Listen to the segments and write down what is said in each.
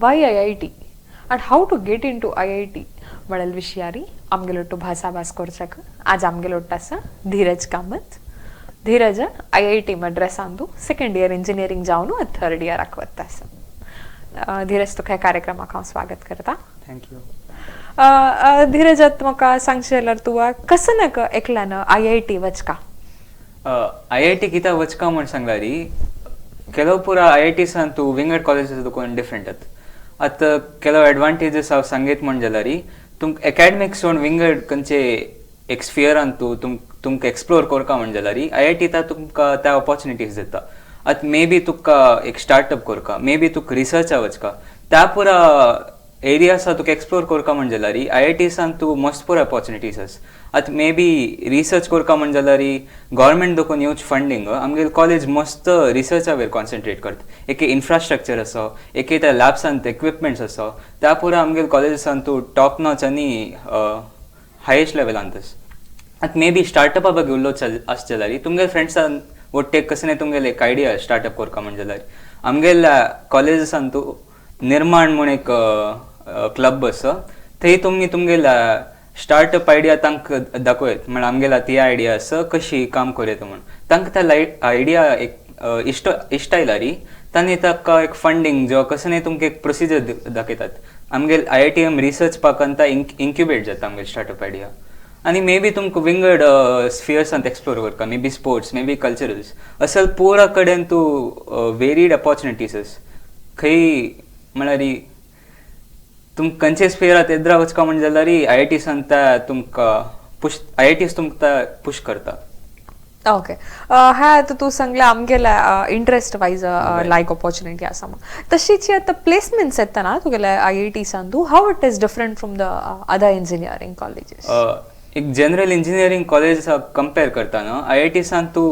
why IIT and how to get into IIT म्हळेल विषयारी आमगेलोट्टू भाषा भास करचक आज आमगेलोट्टासा धीरज कामत धीरज IIT मद्रास अंदू सेकंड इयर इंजिनियरिंग जाऊन थर्ड इयर आकवत्तासा धीरज तुका कार्यक्रमाक हांव स्वागत करता. Thank you. धीरज म्हाका सांगशील तुवा कसं नक एकल्यान IIT वचका IIT कित्याक वचका म्हण सांगला री ಕೆಲವು ಪೂರ IITs ಅಂತೂ ವಿಂಗಡ್ ಕಾಲೇಜಸ್ ಅದಕ್ಕೊಂದು ಡಿಫ್ರೆಂಟ್ ಅತ್ ಕೆಲವು ಅಡ್ವಾಂಟೇಜಸ್ ಅವು ಸಂಗೀತ ಮಂಡಲ ರೀ तुमक एकेडमिक्स सोड विंगड खंयचे एक स्फियर तूं तुमकां एक्सप्लोर करका म्हणजे री IIT तुमकां त्या ऑपॉर्च्युनिटीज दिता. आतां मे बी तुका एक स्टार्टअप करका, मे बी तुका रिसर्चा वचका, त्या पुरा एरियास तुका एक्सप्लोर करका म्हणजे री IITसान तूं मस्त पुरा ऑपॉर्च्युनिटीज आस. आतां मे बी रिसर्च करका म्हणजे री गव्हर्मेंट देखून यूज फंडींग आमगेले कॉलेज मस्त रिसर्चा वयर कॉन्सन्ट्रेट करता. एक इन्फ्रास्ट्रक्चर आसा, एक त्या लॅब्सांत इक्विपमेंट्स आसा, त्या पुरा आमगेले कॉलेजीसान तूं टॉप नॉच आनी हायेस्ट लेवलांत आस. आतां मे बी स्टार्टअपा ಬಗ್ಗೆ उलोवच आसचे जाल्यार तुमगेले फ्रेंड्सान ಒಟ್ಟಿಗೆ कसने तुमगेले एक आयडिया स्टार्टअप करका म्हणजे जाल्यार आमगेल्या कॉलेजीसान तूं निर्माण म्हूण एक क्लब आसा, थंय तुमी तुमगेल्या स्टार्टअप आयडिया तांकां दाखयत म्हळ्यार आमगेल्या ती आयडिया आसा कशी काम करूं म्हूण तांकां त्या आयडिया एक इश्ट आयला री तांणी ताका एक फंडींग जो कसने तुमकां एक प्रोसिजर दाखयतात. आमगेले IITM रिसर्च पार्कान ता इन्क्युबेट जाता आमगेले स्टार्टअप आयडिया आनी मे बी तुमकां विंगड स्फियर्सांत एक्सप्लोर करता, may be sports, may be culturals असल पुरा कडेन तूं वेरीड ऑपॉर्च्युनिटीज आस. खंय म्हळ्यार तुमकां खंयचे स्फियरांत येद्रा वचका म्हणजे जाल्यार IITसान तुमकां IITs तुमकां पुश करता. ओके हा आता तू सांगला आमगेला इंटरेस्ट वायज लायक ऑपॉर्च्युनिटी आसा तशीच आता प्लेसमेंट्स येता ना तुगेल्या IITसान तू how it is different from the other engineering colleges. एक जनरल इंजिनियरिंग कॉलेज कंपेर करता न्हू IITसान तूं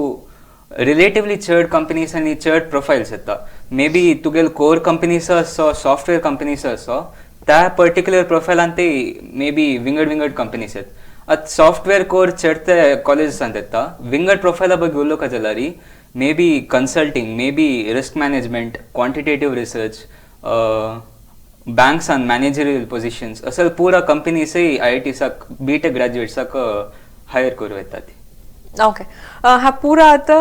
रिलेटिवली चड कंपनीज आनी चड प्रोफायल्स येता. मे बी तुगेले कोर कंपनीज आसा, सॉफ्टवेअर कंपनीज आसा, त्या पर्टिक्युलर प्रोफायलान ते मे बी विंगड कंपनीज आहेत. आतां सॉफ्टवेअर कोर चडते कॉलेजीसान येता. विंगड प्रोफायला ಬಗ್ಗೆ उलोवंक जाल्यार may be consulting, may be risk management, quantitative research, बँक्सान मॅनेजरियल पोझिशन्स असल पुरा कंपनीसय IITसाक BTech ग्रॅज्युएट्साक हायर करूं येतात. ओके हा पुरा आता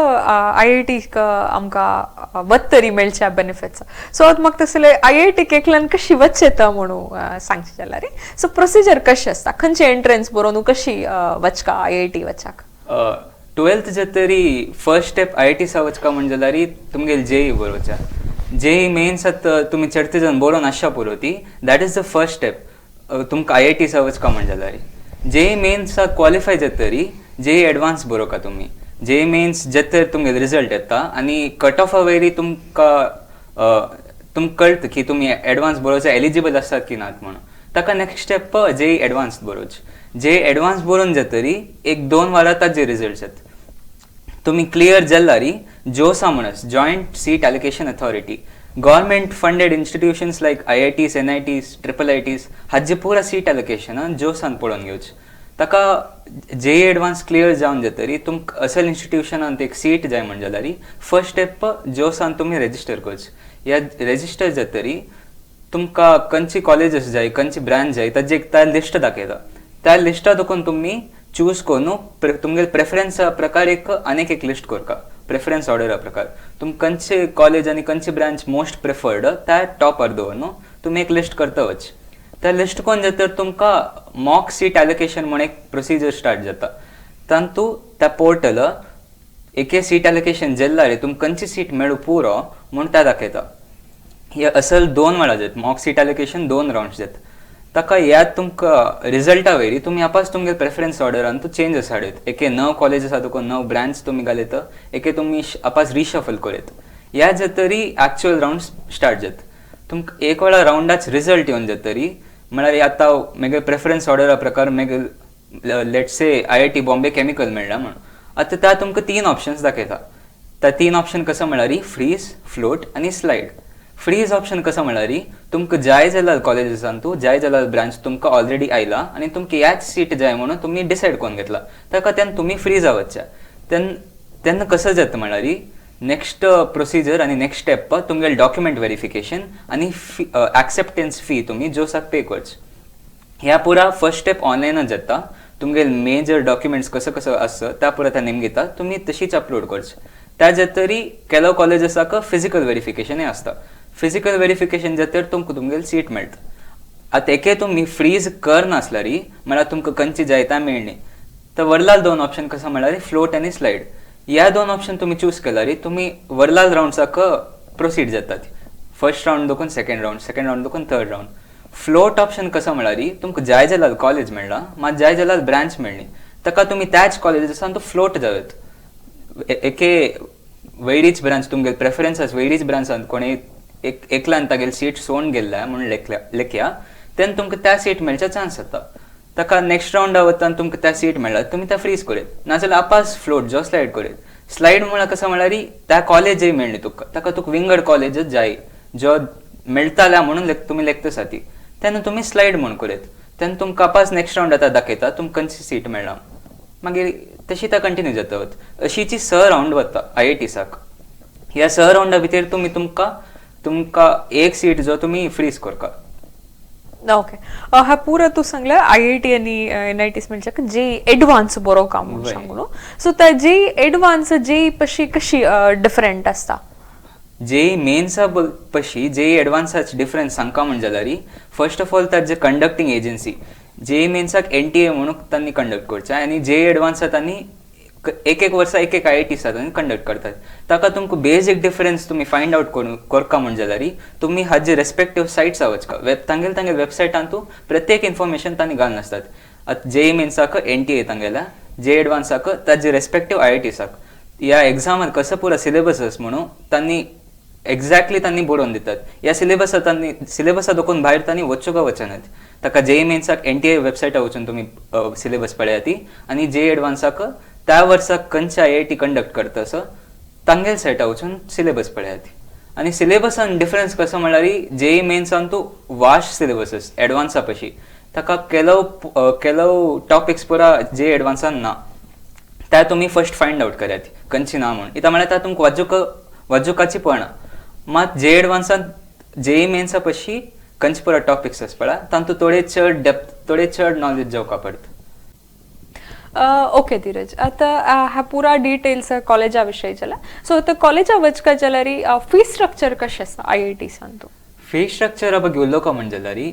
IIT आमकां वत तरी मेळच्या बेनिफिट्स. सो म्हाका तसले IIT एकल्यान कशी वचचेता म्हणून सांगचे जाल्यार सो प्रोसिजर कशी आसता, खंयचे एंट्रन्स बरोवन कशी वचका IIT वचाक. 12th तरी फर्स्ट स्टेप IITसा वचका म्हणजे जाल्यार तुमगेले JEE बरोवच्या. JEE मेन्स तुमी चडते जण बरोवन आसच्या पुरो ती that is the first step तुमकां IITसा वचका म्हणजे जाल्यार. JEE मेन्सा क्वॉलिफाय जातरी JEE एडवान्स बरोवका तुमी. JEE मेन्स जेतर तुमगेले रिजल्ट येता आनी कट ऑफा वयरी तुमकां कळटा की तुमी एडवान्स बरोवचे एलिजिबल आसात की नात म्हणून. ताका नेक्स्ट स्टेप JEE एडवान्स बरोवचे. JEE एडवान्स बरोवन जातरी एक 2 वरां ताजे रिजल्ट्स येता. तुमी क्लियर जाल्ला री जोसा म्हणस joint seat allocation authority government funded institutions like IITs, NITs, IIITs हाजे पुरा सीट एलोकेशन जोसान पळोवन घेवचे. ताका JEE एडवान्स क्लियर जावन जातरी तुमकां असल इन्स्टिट्यूशनांत एक सीट जाय म्हणजे जाल्यार फर्स्ट स्टेप जोसान तुमी रेजिस्टर करचे. ह्या रेजिस्टर जातरी तुमकां खंयची कॉलेजीस जाय, खंयची ब्रांच जाय ताजी एक त्या लिस्ट दाखयता. त्या लिस्टा देखून तुमी चूज करून तुमगेले प्रेफरन्सा प्रकार एक आनीक एक लिस्ट करता. प्रेफरन्स ऑर्डरा प्रकार तुमकां खंयचे कॉलेज आनी खंयची ब्रांच मोस्ट प्रेफर्ड त्या टॉपार दवरून तुमी एक लिस्ट करता वच. त्या लिस्ट कोण जाता तुमकां मॉक सीट एलोकेशन म्हूण एक प्रोसिजर स्टार्ट जाता. तातूंत त्या पोर्टल एके सीट एलोकेशन जेल्ला रे तुमकां खंयची सीट मेळूं पुरो म्हूण त्या दाखयता. हे असल 2 वेळा जाता. मॉक सीट एलोकेशन 2 राउंड्स जाता. ताका ह्यात तुमकां रिजल्टा वयरी तुमी आपास तुमगेले प्रेफरन्स ऑर्डरान तूं चेंजीस हाडयत. एके 9 कॉलेज आसा तुका 9 ब्रांच तुमी घालयत, एके तुमी आपास रिशफल करयत. ह्या जातरी एक्चुअल राउंड स्टार्ट जाता. तुमकां एक वेळा राउंडाच रिजल्ट येवन जातरी म्हळ्यार आतां म्हगे प्रेफरन्स ऑर्डरा प्रकार म्हगे let's say IIT Bombay chemical मेळ्ळा म्हणून आतां त्या तुमकां 3 ऑप्शन्स दाखयता. त्या 3 ऑप्शन कसो म्हळ्यार फ्रीज, फ्लोट आनी स्लायड. फ्रीज ऑप्शन कसो म्हळ्यार तुमकां जाय जाल्यार कॉलेजीसान तूं जाय जाल्यार ब्रांच तुमकां ऑलरेडी आयला आनी तुमकां ह्याच सीट जाय म्हणून तुमी डिसायड करून घेतला ताका तेन्ना तुमी फ्रीजा वचच्या. तेन्ना कसो जाता म्हळ्यार नेक्स्ट प्रोसिजर आनी नेक्स्ट स्टेप तुमगेल डॉक्युमेंट व्हेरिफिकेशन आनी एक्सेप्टन्स फी तुम्ही जोसाक पे करच. ह्या पुरा फर्स्ट स्टेप ऑनलायनच जाता. तुमगेल मेजर डॉक्युमेंट्स कसं कसं असतं त्या पुरा त्या नेमगिता तुम्ही तशीच अपलोड करच. त्या जातरी केलो कॉलेजेसाक फिजिकल व्हेरिफिकेशनय आसता. फिजिकल व्हेरिफिकेशन जातर तुमकां तुमगेल सीट मेळटा. आतां एके तुमी फ्रीज करनासल्यारी म्हळ्यार तुमकां खंयची जाय त्या मेळणी तर वरलाल 2 ऑप्शन कसं म्हळ्यार फ्लोट आनी स्लायड. ह्या 2 ऑप्शन तुम्ही चूज केल्यार तुम्ही वरलाल राउंड्साक प्रोसीड जातात. फर्स्ट राउंड देखून सेकंड राउंड देखून थर्ड राउंड. फ्लोट ऑप्शन कसं म्हळ्यार तुमकां जाय जाल्यार कॉलेज मेळना मात जाय जाल्यार ब्रांच मेळ्ळी ताका तुम्ही त्याच कॉलेजासान तो फ्लोट जावत. एके वैरीच ब्रांच तुमगेल प्रेफरन्स वैरीच ब्रांचान कोणी एकल्यान तागेल सीट सोडून गेल्ल्या म्हणून लेख्या तेन्ना तुमकां त्या सीट मेळच्या चान्स जाता. ताका नेक्स्ट राउंडा वतान तुमकां त्या सीट मेळ्ळा तुमी त्या फ्रीज करीत नाजाल्यार आपास फ्लोट जो स्लायड करीत. स्लायड म्हळ्यार कसं म्हळ्यार त्या कॉलेजय मेळ्ळी तुका ताका तुका विंगड कॉलेजच जाय जो मेळटाल्या म्हणून तुमी लेखता ती तेन्ना तुमी स्लायड म्हूण करीत. तेन्ना तुमकां आपास नेक्स्ट राउंड आतां दाखयता तुमकां खंयची सीट मेळ्ळा मागीर तशी ता कंटिन्यू जाता. अशीची 6 राउंड वता IITसाक. ह्या 6 राउंडा भितर तुमकां एक सीट जो तुम्ही फ्रीज करता. ओके हा पुरा तू सांगला IIT आणि NITs म्हणजे जे एडवान्स बरो काम म्हणून सांगलो. सो त्या जे एडवान्स जे पशी कशी डिफरंट असता. जेई मेन्सा पशी जेई एडवान्साचे डिफरन्स सांगता म्हणजे जाल्यार फर्स्ट ऑफ ऑल ताजे कंडक्टिंग एजन्सी जेई मेन्साक NTA म्हणून तांणी कंडक्ट करचे आनी जेई एडवान्सा तांणी एक वर्सा एक IITs कंडक्ट करतात. ताका तुमकां बेसिक डिफरन्स तुम्ही फायंड आउट करता म्हणजे जाल्यार तुम्ही हाजे रेस्पेक्टिव्ह साइट्स वचका तांगेल वेबसायटान तूं प्रत्येक इन्फॉर्मेशन तांणी घालून आसतात. आतां जेई मेन्साक NTA तांगेला जे एडवान्साक ताजे रेस्पेक्टिव्ह IITसाक ह्या एग्जामात कसं पुरा सिलेबस आसा म्हणून तांणी एक्झॅक्टली तांणी बरोवन दितात. ह्या सिलेबसा दोकून भायर तांणी वच्चो काय वचनात. ताका जेई मेन्साक NTA वेबसायटा वचून तुम्ही सिलेबस पळया ती आनी जे एडवान्साक त्या वर्साक खंयचे IIT कंडक्ट करता असो तांगेल सायटा वचून सिलेबस पळया ती. आनी सिलेबसान डिफरन्स कसो म्हळ्यार जेई मेन्सान तूं वास्ट सिलेबस आसा एडवान्सा पशी ताका केलो टॉपिक्स पुरा जे एडवान्सान ना त्या तुम्ही फर्स्ट फायंड आउट करात खंयची ना म्हणून. इता म्हळ्यार तुमकां वचूकाची पळना मात जे एडवान्सान जेई मेन्सा पशी खंयचे पुरा टॉपिक्स आसा पळय तातूंत थोडे चड डेप्थ थोडे चड नॉलेज जावपा पडटा. ओके धीरज आता हा पुरा डिटेल्स कॉलेजा विषयी चला. सो आता कॉलेजा वचका जाल्यार फी स्ट्रक्चर कशें आसा IITसान तूं. फी स्ट्रक्चर अब घेवलो का म्हणजे जाल्यार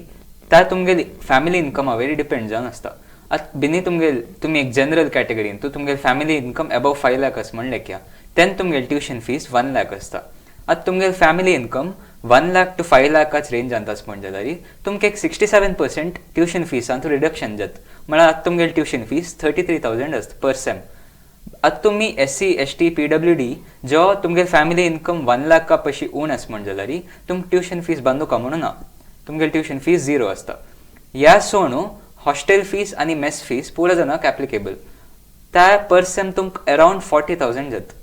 त्या तुमगेली फॅमिली इन्कम वेरी डिपेंड जावन आसता. आतां बिनी तुमी एक जनरल कॅटेगरीन तुमगेल फॅमिली इन्कम अबव 5 लाख आसा म्हण लेख्या तेन्ना तुमगेल ट्युशन फीस 1 लाख आसता. आतां तुमगेल फॅमिली इन्कम 1 लाख to 5 लाखाच रेंजांत आसा म्हणजे जाल्यार तुमकां एक 67% ट्युशन फीसान रिडक्शन जाता. म्हळ्यार आतां तुमगेल ट्युशन फीस 33,000 आसता पर सेम. आतां तुमी SC ST PWD जो तुमगेल फॅमिली इन्कम 1 लाखा पशी उण आसा म्हणजे जाल्यार तुमकां ट्युशन फीस बांदूका म्हणून ना. तुमगेल ट्युशन फीस 0 आसता. ह्या सोडून हॉस्टेल फीस आनी मेस फीस पुरो जणांक एप्लिकेबल त्या पर सेम तुमकां अराउंड 40,000 जाता.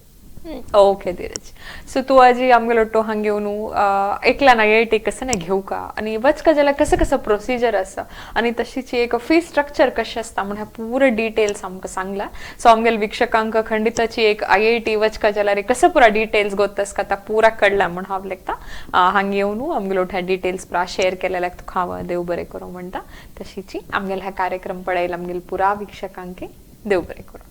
ओके धीरज. सो तू आजी आमगेलो तो हांगे येवन एकल्यान IIT कसं नाही घेऊ का आणि वचका जाल्यार कसं कसं प्रोसिजर आसा आणि तशीच एक फी स्ट्रक्चर कशें आसता म्हणून पुरो डिटेल्स आमकां सांगला. सो आमगेल वीक्षकांक खंडिताची एक IIT वचका जाल्यार कसं पुरा डिटेल्स गोत्तास का ता पुरा कळला म्हणून हांव लेखता हांगे येवन आमगेलो ह्या डिटेल्स पुरा शेअर केलेल्याक तुका हांव देव बरें करूं म्हणटा. तशीच आमगेल हा कार्यक्रम पळयला आमगेल पुरा वीक्षकांक देव बरें करूं.